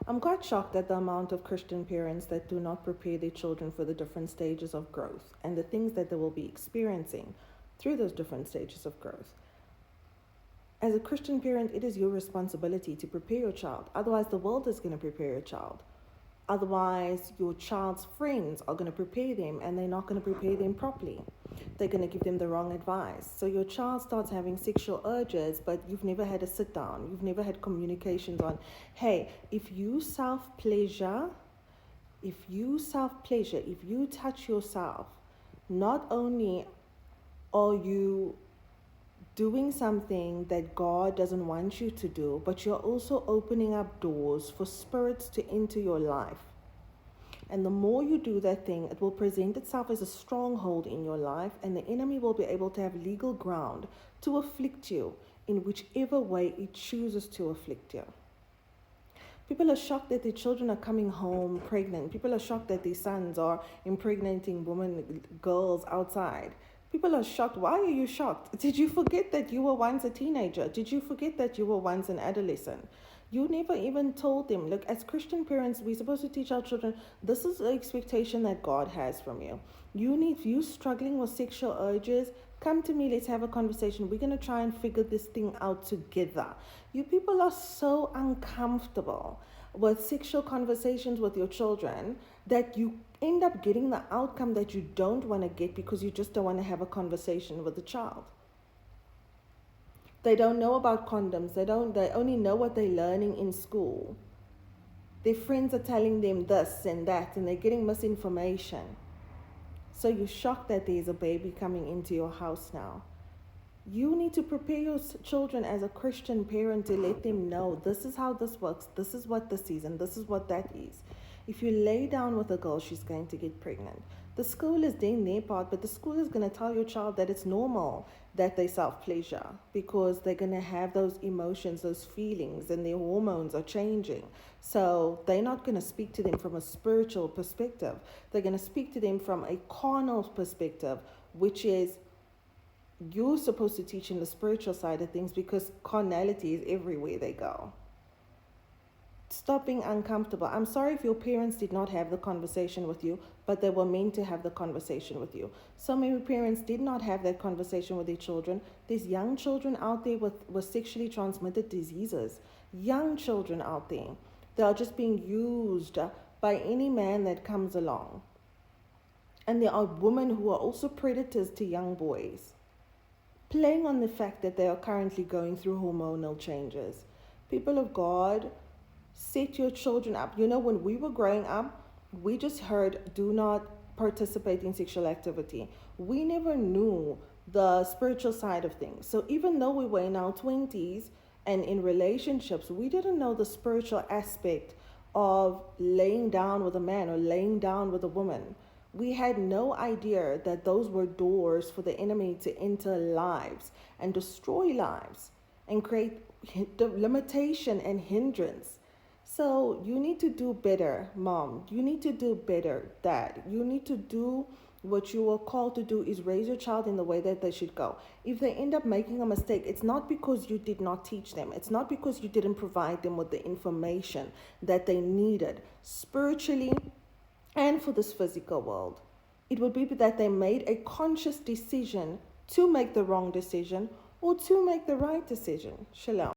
I'm quite shocked at the amount of Christian parents that do not prepare their children for the different stages of growth and the things that they will be experiencing through those different stages of growth. As a Christian parent, it is your responsibility to prepare your child. Otherwise, the world is going to prepare your child. Otherwise, your child's friends are going to prepare them and they're not going to prepare them properly. They're going to give them the wrong advice. So your child starts having sexual urges, but you've never had a sit down. You've never had communications on, hey, if you self-pleasure, if you touch yourself, not only are you doing something that God doesn't want you to do, but you're also opening up doors for spirits to enter your life. And the more you do that thing, it will present itself as a stronghold in your life, and the enemy will be able to have legal ground to afflict you in whichever way it chooses to afflict you. People are shocked that their children are coming home pregnant. People are shocked that their sons are impregnating girls outside. People are shocked. Why are you shocked? Did you forget that you were once a teenager? Did you forget that you were once an adolescent? You never even told them. Look, as Christian parents, we're supposed to teach our children, this is the expectation that God has from you. You struggling with sexual urges, come to me, let's have a conversation. We're going to try and figure this thing out together. You people are so uncomfortable with sexual conversations with your children that you end up getting the outcome that you don't want to get because you just don't want to have a conversation with the child. They don't know about condoms. They only know what they're learning in school. Their friends are telling them this and that, and they're getting misinformation. So you're shocked that there's a baby coming into your house now. You need to prepare your children as a Christian parent to let them know this is how this works, this is what this is, and this is what that is. If you lay down with a girl, she's going to get pregnant. The school is doing their part, but the school is going to tell your child that it's normal that they self-pleasure because they're going to have those emotions, those feelings, and their hormones are changing. So they're not going to speak to them from a spiritual perspective. They're going to speak to them from a carnal perspective, which is you're supposed to teach them the spiritual side of things because carnality is everywhere they go. Stop being uncomfortable. I'm sorry if your parents did not have the conversation with you, but they were meant to have the conversation with you. So many parents did not have that conversation with their children. There's young children out there with sexually transmitted diseases. Young children out there. They are just being used by any man that comes along. And there are women who are also predators to young boys, playing on the fact that they are currently going through hormonal changes. People of God, set your children up. You know, when we were growing up, we just heard, do not participate in sexual activity. We never knew the spiritual side of things. So even though we were in our 20s and in relationships, we didn't know the spiritual aspect of laying down with a man or laying down with a woman. We had no idea that those were doors for the enemy to enter lives and destroy lives and create the limitation and hindrance. So you need to do better, mom. You need to do better, dad. You need to do what you were called to do, is raise your child in the way that they should go. If they end up making a mistake, it's not because you did not teach them. It's not because you didn't provide them with the information that they needed spiritually and for this physical world. It would be that they made a conscious decision to make the wrong decision or to make the right decision. Shalom.